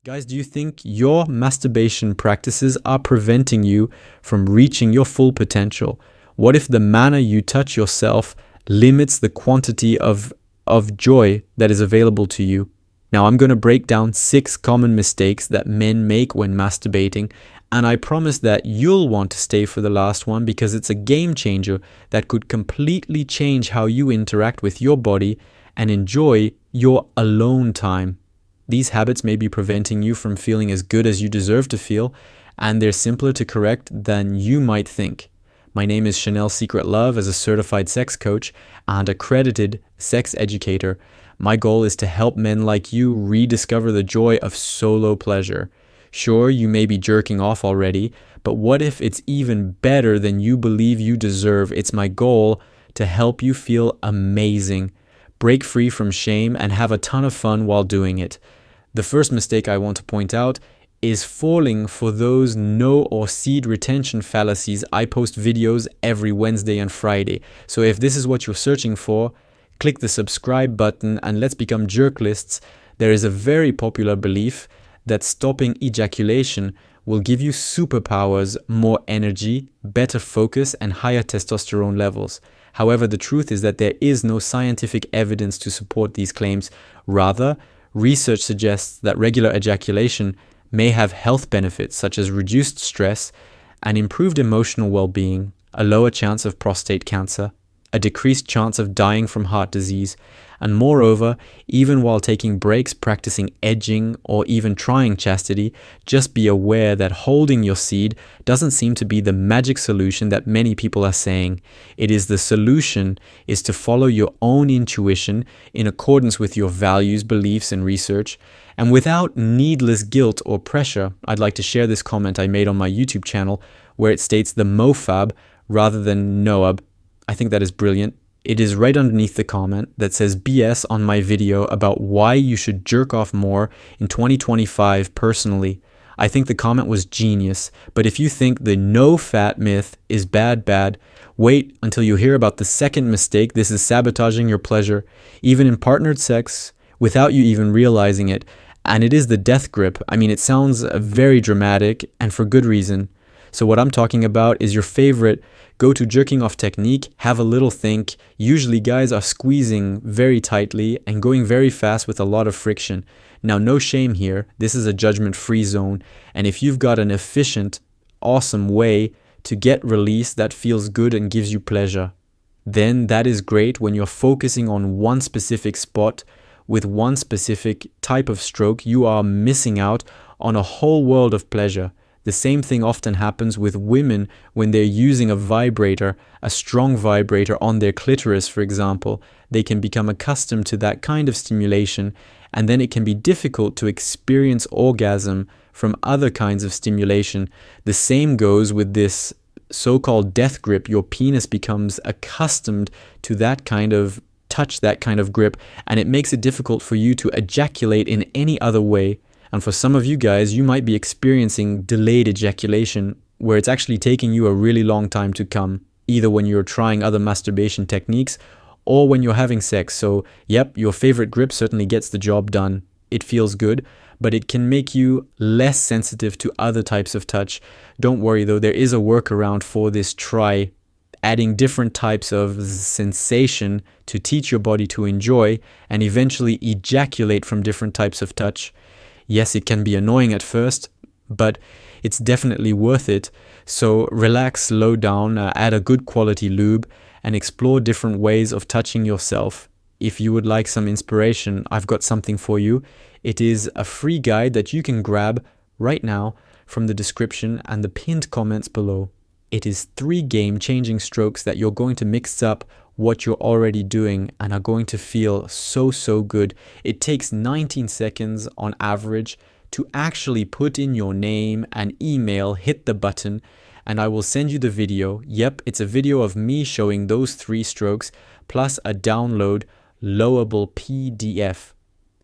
Guys, do you think your masturbation practices are preventing you from reaching your full potential? What if the manner you touch yourself limits the quantity of joy that is available to you? Now, I'm going to break down 6 common mistakes that men make when masturbating, and I promise that you'll want to stay for the last one because it's a game changer that could completely change how you interact with your body and enjoy your alone time. These habits may be preventing you from feeling as good as you deserve to feel, and they're simpler to correct than you might think. My name is Chanel Secret Love as a certified sex coach and accredited sex educator. My goal is to help men like you rediscover the joy of solo pleasure. Sure, you may be jerking off already, but what if it's even better than you believe you deserve? It's my goal to help you feel amazing, break free from shame, and have a ton of fun while doing it. The first mistake I want to point out is falling for those no or seed retention fallacies. I post videos every Wednesday and Friday. So if this is what you're searching for, click the subscribe button and let's become jerklists. There is a very popular belief that stopping ejaculation will give you superpowers, more energy, better focus, and higher testosterone levels. However, the truth is that there is no scientific evidence to support these claims. Rather, research suggests that regular ejaculation may have health benefits such as reduced stress and improved emotional well-being, a lower chance of prostate cancer, a decreased chance of dying from heart disease, and moreover, even while taking breaks, practicing edging, or even trying chastity, just be aware that holding your seed doesn't seem to be the magic solution that many people are saying. The solution is to follow your own intuition in accordance with your values, beliefs, and research. And without needless guilt or pressure, I'd like to share this comment I made on my YouTube channel where it states the MoFab rather than Noab. I think that is brilliant. It is right underneath the comment that says BS on my video about why you should jerk off more in 2025 personally. I think the comment was genius, but if you think the no fat myth is bad, wait until you hear about the second mistake. This is sabotaging your pleasure, even in partnered sex, without you even realizing it. And it is the death grip. I mean, it sounds very dramatic and for good reason. So what I'm talking about is your favorite go-to jerking off technique. Have a little think. Usually guys are squeezing very tightly and going very fast with a lot of friction. Now, no shame here. This is a judgment-free zone. And if you've got an efficient, awesome way to get release that feels good and gives you pleasure, then that is great when you're focusing on one specific spot with one specific type of stroke. You are missing out on a whole world of pleasure. The same thing often happens with women when they're using a vibrator, a strong vibrator on their clitoris, for example. They can become accustomed to that kind of stimulation, and then it can be difficult to experience orgasm from other kinds of stimulation. The same goes with this so-called death grip. Your penis becomes accustomed to that kind of touch, that kind of grip, and it makes it difficult for you to ejaculate in any other way. And for some of you guys, you might be experiencing delayed ejaculation where it's actually taking you a really long time to come, either when you're trying other masturbation techniques or when you're having sex. So, yep, your favorite grip certainly gets the job done. It feels good, but it can make you less sensitive to other types of touch. Don't worry though, there is a workaround for this. Try adding different types of sensation to teach your body to enjoy and eventually ejaculate from different types of touch. Yes, it can be annoying at first, but it's definitely worth it. So relax, slow down, add a good quality lube, and explore different ways of touching yourself. If you would like some inspiration, I've got something for you. It is a free guide that you can grab right now from the description and the pinned comments below. It is 3 game-changing strokes that you're going to mix up what you're already doing and are going to feel so good. It takes 19 seconds on average to actually put in your name and email, hit the button, and I will send you the video. Yep, it's a video of me showing those 3 strokes plus a download loadable PDF.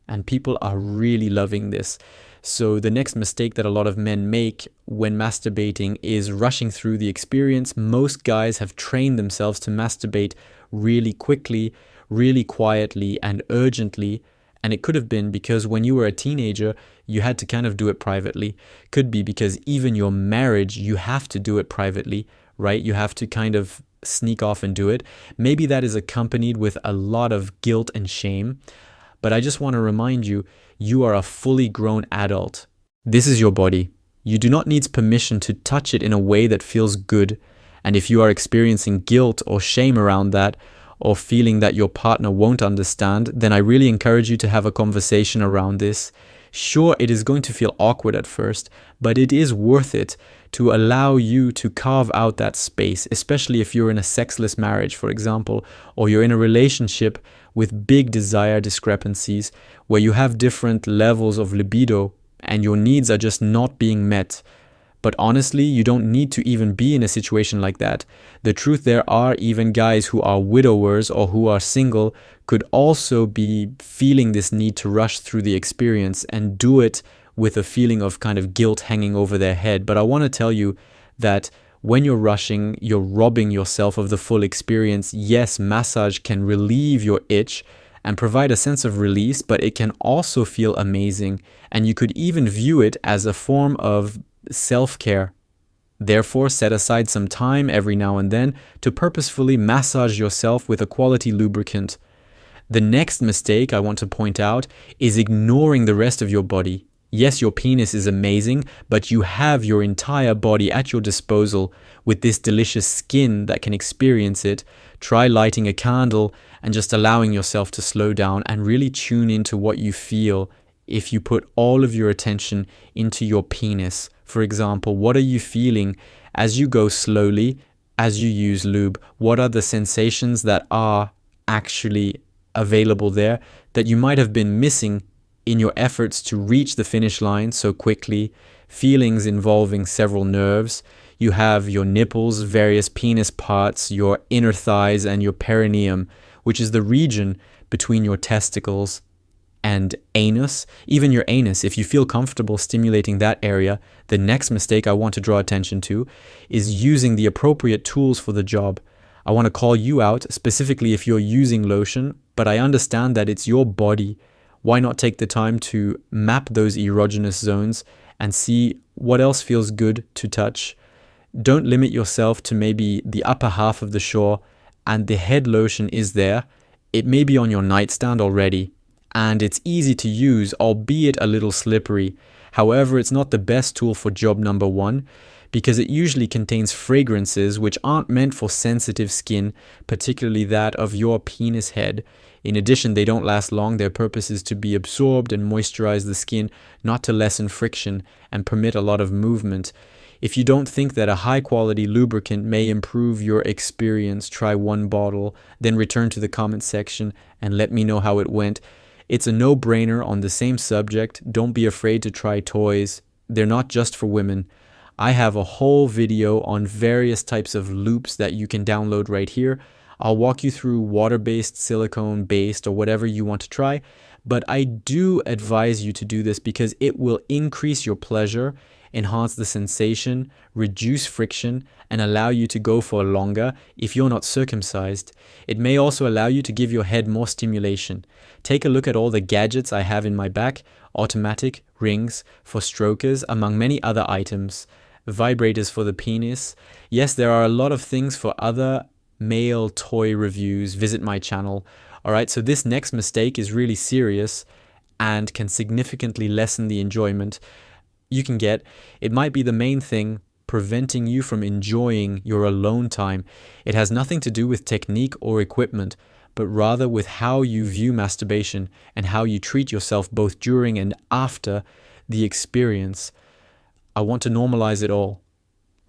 And people are really loving this. So the next mistake that a lot of men make when masturbating is rushing through the experience. Most guys have trained themselves to masturbate really quickly, really quietly and urgently, And it could have been because when you were a teenager, you had to kind of do it privately. Could be because even your marriage, you have to do it privately, right? You have to kind of sneak off and do it. Maybe that is accompanied with a lot of guilt and shame. But I just want to remind you, you are a fully grown adult. This is your body. You do not need permission to touch it in a way that feels good. And if you are experiencing guilt or shame around that, or feeling that your partner won't understand, then I really encourage you to have a conversation around this. Sure, it is going to feel awkward at first, but it is worth it to allow you to carve out that space, especially if you're in a sexless marriage, for example, or you're in a relationship with big desire discrepancies where you have different levels of libido and your needs are just not being met. But honestly, you don't need to even be in a situation like that. The truth, there are even guys who are widowers or who are single could also be feeling this need to rush through the experience and do it with a feeling of kind of guilt hanging over their head. But I want to tell you that when you're rushing, you're robbing yourself of the full experience. Yes, massage can relieve your itch and provide a sense of release, but it can also feel amazing. And you could even view it as a form of self-care. Therefore, set aside some time every now and then to purposefully massage yourself with a quality lubricant. The next mistake I want to point out is ignoring the rest of your body. Yes, your penis is amazing, but you have your entire body at your disposal with this delicious skin that can experience it. Try lighting a candle and just allowing yourself to slow down and really tune into what you feel if you put all of your attention into your penis. For example, what are you feeling as you go slowly, as you use lube? What are the sensations that are actually available there that you might have been missing in your efforts to reach the finish line so quickly? Feelings involving several nerves. You have your nipples, various penis parts, your inner thighs, and your perineum, which is the region between your testicles and anus. Even your anus, if you feel comfortable stimulating that area. The next mistake I want to draw attention to is using the appropriate tools for the job. I want to call you out, specifically if you're using lotion, but I understand that it's your body. Why not take the time to map those erogenous zones and see what else feels good to touch? Don't limit yourself to maybe the upper half of the shore, and the head lotion is there. It may be on your nightstand already, and it's easy to use, albeit a little slippery. However, it's not the best tool for job number one because it usually contains fragrances which aren't meant for sensitive skin, particularly that of your penis head. In addition, they don't last long. Their purpose is to be absorbed and moisturize the skin, not to lessen friction and permit a lot of movement. If you don't think that a high-quality lubricant may improve your experience, try one bottle, then return to the comment section and let me know how it went. It's a no-brainer on the same subject. Don't be afraid to try toys. They're not just for women. I have a whole video on various types of loops that you can download right here. I'll walk you through water-based, silicone-based, or whatever you want to try. But I do advise you to do this because it will increase your pleasure, enhance the sensation, reduce friction, and allow you to go for longer if you're not circumcised. It may also allow you to give your head more stimulation. Take a look at all the gadgets I have in my back: automatic, rings for strokers, among many other items, vibrators for the penis. Yes, there are a lot of things for other male toy reviews. Visit my channel. Alright, so this next mistake is really serious and can significantly lessen the enjoyment you can get. It might be the main thing preventing you from enjoying your alone time. It has nothing to do with technique or equipment, but rather with how you view masturbation and how you treat yourself both during and after the experience. I want to normalize it all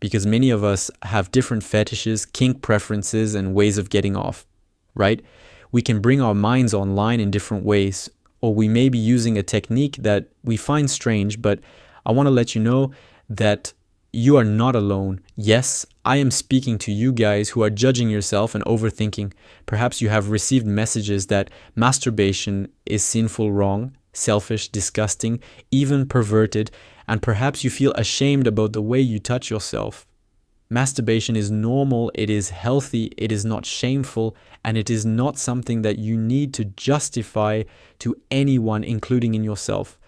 because many of us have different fetishes, kink preferences, and ways of getting off, right? We can bring our minds online in different ways, or we may be using a technique that we find strange, but I want to let you know that you are not alone. Yes, I am speaking to you guys who are judging yourself and overthinking. Perhaps you have received messages that masturbation is sinful, wrong, selfish, disgusting, even perverted, and perhaps you feel ashamed about the way you touch yourself. Masturbation is normal, it is healthy, it is not shameful, and it is not something that you need to justify to anyone, including in yourself.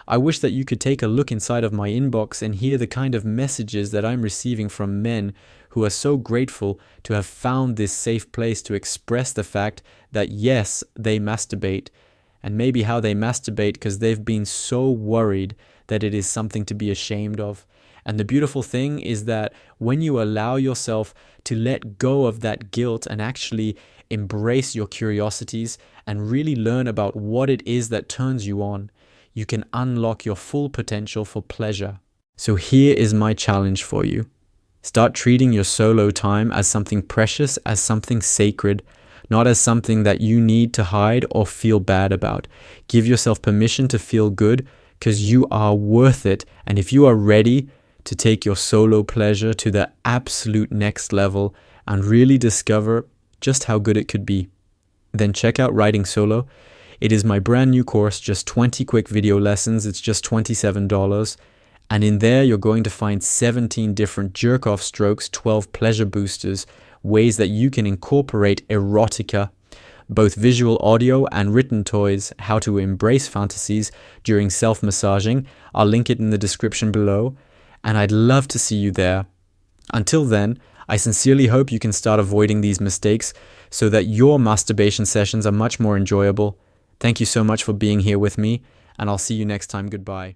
I wish that you could take a look inside of my inbox and hear the kind of messages that I'm receiving from men who are so grateful to have found this safe place to express the fact that yes, they masturbate, and maybe how they masturbate because they've been so worried that it is something to be ashamed of. And the beautiful thing is that when you allow yourself to let go of that guilt and actually embrace your curiosities and really learn about what it is that turns you on, you can unlock your full potential for pleasure. So here is my challenge for you. Start treating your solo time as something precious, as something sacred, not as something that you need to hide or feel bad about. Give yourself permission to feel good because you are worth it. And if you are ready to take your solo pleasure to the absolute next level and really discover just how good it could be, then check out Writing Solo. It is my brand new course, just 20 quick video lessons. It's just $27. And in there, you're going to find 17 different jerk-off strokes, 12 pleasure boosters, ways that you can incorporate erotica, both visual audio and written toys, how to embrace fantasies during self-massaging. I'll link it in the description below. And I'd love to see you there. Until then, I sincerely hope you can start avoiding these mistakes so that your masturbation sessions are much more enjoyable. Thank you so much for being here with me, and I'll see you next time. Goodbye.